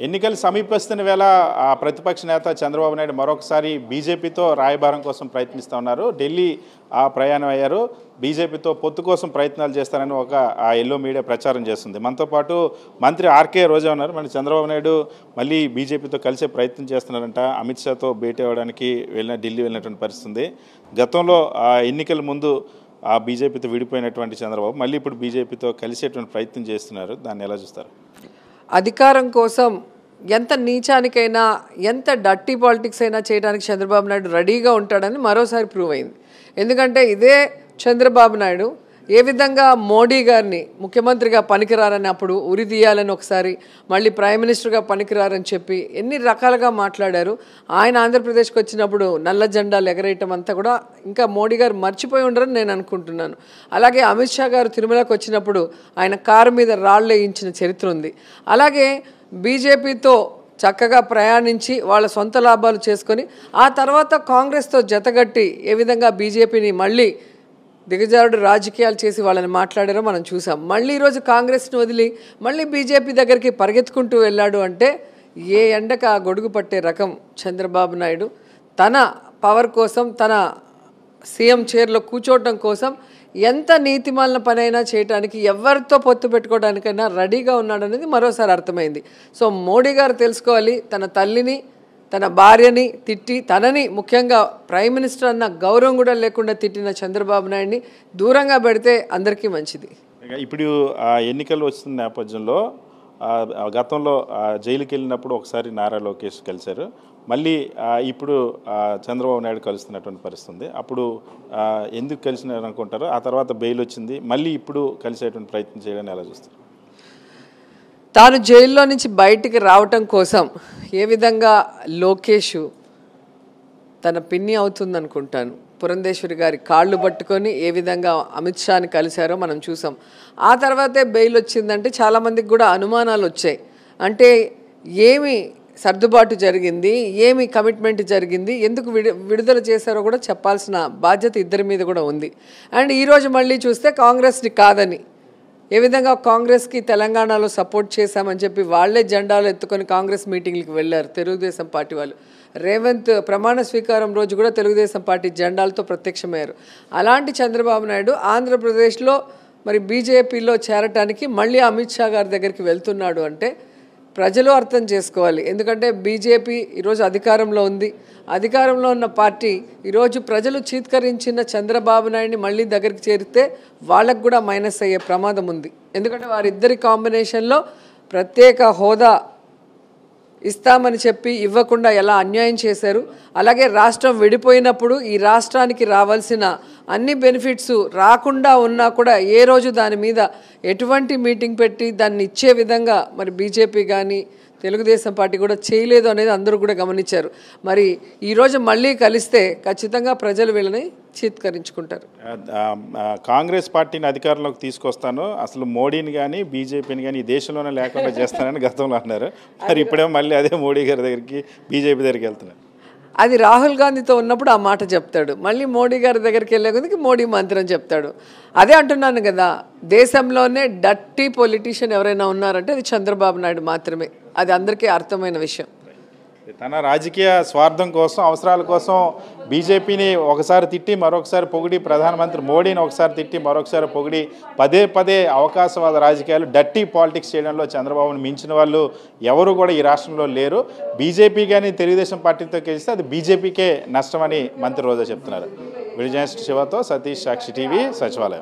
ఎన్నికలు సమీపిస్తున్న వేళ ప్రతిపక్ష నేత చంద్రబాబు నాయుడు మరొకసారి బీజేపీతో రాయబారం కోసం ప్రయత్నిస్తూ ఉన్నారు. ఢిల్లీ ప్రయాణం అయ్యారు. బీజేపీతో పొత్తు కోసం ప్రయత్నాలు చేస్తారని ఒక ఎల్లో మీడియా ప్రచారం చేస్తుంది. మనతో పాటు మంత్రి ఆర్కే రోజా ఉన్నారు. మన చంద్రబాబు నాయుడు మళ్ళీ బీజేపీతో కలిసే ప్రయత్నం చేస్తున్నారంట. అమిత్ షాతో భేటీ అవ్వడానికి ఢిల్లీ వెళ్ళినటువంటి పరిస్థితుంది. గతంలో ఎన్నికల ముందు బీజేపీతో విడిపోయినటువంటి చంద్రబాబు మళ్ళీ ఇప్పుడు బీజేపీతో కలిసేటువంటి ప్రయత్నం చేస్తున్నారు. దాన్ని ఎలా చూస్తారు? అధికారం కోసం ఎంత నీచానికైనా ఎంత డర్టీ పాలిటిక్స్ అయినా చేయడానికి చంద్రబాబు నాయుడు రెడీగా ఉంటాడని మరోసారి ప్రూవ్ అయింది. ఎందుకంటే ఇదే చంద్రబాబు నాయుడు ఏ విధంగా మోడీ గారిని ముఖ్యమంత్రిగా పనికిరారని అప్పుడు ఉరి తీయాలని ఒకసారి, మళ్ళీ ప్రైమ్ మినిస్టర్గా పనికిరారని చెప్పి ఎన్ని రకాలుగా మాట్లాడారు. ఆయన ఆంధ్రప్రదేశ్కి వచ్చినప్పుడు నల్ల జెండాలు ఎగరేయటం అంతా కూడా ఇంకా మోడీ గారు మర్చిపోయి ఉండరని నేను అనుకుంటున్నాను. అలాగే అమిత్ షా గారు తిరుమలకు వచ్చినప్పుడు ఆయన కారు మీద రాళ్ళు వేయించిన చరిత్ర ఉంది. అలాగే బీజేపీతో చక్కగా ప్రయాణించి వాళ్ళ సొంత లాభాలు చేసుకొని ఆ తర్వాత కాంగ్రెస్తో జతగట్టి ఏ విధంగా బీజేపీని మళ్ళీ దిగజారుడు రాజకీయాలు చేసి వాళ్ళని మాట్లాడారో మనం చూసాం. మళ్ళీ ఈరోజు కాంగ్రెస్ని వదిలి మళ్ళీ బీజేపీ దగ్గరికి పరిగెత్తుకుంటూ వెళ్ళాడు అంటే ఏ ఎండక ఆ గొడుగు పట్టే రకం చంద్రబాబు నాయుడు. తన పవర్ కోసం, తన సీఎం చైర్లో కూర్చోవటం కోసం ఎంత నీతిమాలిన పనైనా చేయడానికి, ఎవరితో పొత్తు పెట్టుకోవడానికైనా రెడీగా ఉన్నాడనేది మరోసారి అర్థమైంది. సో మోడీ గారు తెలుసుకోవాలి, తన తల్లిని తన భార్యని తిట్టి తనని ముఖ్యంగా ప్రైమ్ మినిస్టర్ అన్న గౌరవం కూడా లేకుండా తిట్టిన చంద్రబాబు నాయుడిని దూరంగా పెడితే అందరికీ మంచిది. ఇప్పుడు ఎన్నికలు వస్తున్న నేపథ్యంలో గతంలో జైలుకి వెళ్ళినప్పుడు ఒకసారి నారా లోకేష్ కలిశారు. మళ్ళీ ఇప్పుడు చంద్రబాబు నాయుడు కలుస్తున్నటువంటి పరిస్థితుంది. అప్పుడు ఎందుకు కలిసినారు అనుకుంటారు? ఆ తర్వాత బెయిల్ వచ్చింది. మళ్ళీ ఇప్పుడు కలిసేటువంటి ప్రయత్నం చేయడానికి ఎలా చూస్తారు? తాను జైల్లో నుంచి బయటికి రావటం కోసం ఏ విధంగా లోకేష్ తన పిన్ని అవుతుందనుకుంటాను పురంధేశ్వరి గారి కాళ్ళు పట్టుకొని ఏ విధంగా అమిత్ షాని కలిశారో మనం చూసాం. ఆ తర్వాతే బెయిల్ వచ్చిందంటే చాలామందికి కూడా అనుమానాలు వచ్చాయి. అంటే ఏమి సర్దుబాటు జరిగింది, ఏమి కమిట్మెంట్ జరిగింది, ఎందుకు విడుదల చేశారో కూడా చెప్పాల్సిన బాధ్యత ఇద్దరి మీద కూడా ఉంది. అండ్ ఈరోజు మళ్ళీ చూస్తే కాంగ్రెస్ని కాదని, ఏ విధంగా కాంగ్రెస్కి తెలంగాణలో సపోర్ట్ చేశామని చెప్పి వాళ్లే జెండాలు ఎత్తుకొని కాంగ్రెస్ మీటింగ్లకు వెళ్ళారు తెలుగుదేశం పార్టీ వాళ్ళు. రేవంత్ ప్రమాణ స్వీకారం రోజు కూడా తెలుగుదేశం పార్టీ జెండాలతో ప్రత్యక్షమయ్యారు. అలాంటి చంద్రబాబు నాయుడు ఆంధ్రప్రదేశ్లో మరి బీజేపీలో చేరటానికి మళ్ళీ అమిత్ షా గారి దగ్గరికి వెళ్తున్నాడు అంటే ప్రజలు అర్థం చేసుకోవాలి. ఎందుకంటే బీజేపీ ఈరోజు అధికారంలో ఉంది. అధికారంలో ఉన్న పార్టీ ఈరోజు ప్రజలు చీత్కరించిన చంద్రబాబు నాయుడిని మళ్ళీ దగ్గరికి చేరితే వాళ్ళకు కూడా మైనస్ అయ్యే ప్రమాదం ఉంది. ఎందుకంటే వారిద్దరి కాంబినేషన్లో ప్రత్యేక హోదా ఇస్తామని చెప్పి ఇవ్వకుండా ఎలా అన్యాయం చేశారు. అలాగే రాష్ట్రం విడిపోయినప్పుడు ఈ రాష్ట్రానికి రావాల్సిన అన్ని బెనిఫిట్స్ రాకుండా ఉన్నా కూడా ఏ రోజు దాని మీద ఎటువంటి మీటింగ్ పెట్టి దాన్ని ఇచ్చే విధంగా మరి బీజేపీ కానీ తెలుగుదేశం పార్టీ కూడా చేయలేదు అనేది అందరూ కూడా గమనించారు. మరి ఈరోజు మళ్ళీ కలిస్తే ఖచ్చితంగా ప్రజలు వీళ్ళని చీత్కరించుకుంటారు. కాంగ్రెస్ పార్టీని అధికారంలోకి తీసుకొస్తాను, అసలు మోడీని కానీ బీజేపీని కానీ ఈ దేశంలోనే లేకుండా చేస్తానని గతంలో అన్నారు. మరి ఇప్పుడేమో మళ్ళీ అదే మోడీ గారి దగ్గరికి బీజేపీ దగ్గరికి వెళ్తున్నారు. అది రాహుల్ గాంధీతో ఉన్నప్పుడు ఆ మాట చెప్తాడు, మళ్ళీ మోడీ గారి దగ్గరికి వెళ్ళే కొద్దికి మోడీ మంత్రం చెప్తాడు. అదే అంటున్నాను కదా, దేశంలోనే డర్టీ పొలిటీషియన్ ఎవరైనా ఉన్నారంటే అది చంద్రబాబు నాయుడు మాత్రమే. అది అందరికీ అర్థమైన విషయం. తన రాజకీయ స్వార్థం కోసం, అవసరాల కోసం బీజేపీని ఒకసారి తిట్టి మరొకసారి పొగిడి, ప్రధానమంత్రి మోడీని ఒకసారి తిట్టి మరొకసారి పొగిడి పదే పదే అవకాశవాద రాజకీయాలు, డర్టీ పాలిటిక్స్ చేయడంలో చంద్రబాబుని మించిన వాళ్ళు ఎవరు కూడా ఈ రాష్ట్రంలో లేరు. బీజేపీ కానీ తెలుగుదేశం పార్టీతో కలిస్తే అది బీజేపీకే నష్టమని మంత్రి రోజా చెప్తున్నారు. వీడియో జర్నలిస్ట్ శివతో సతీష్, సాక్షి టీవీ, సచివాలయం.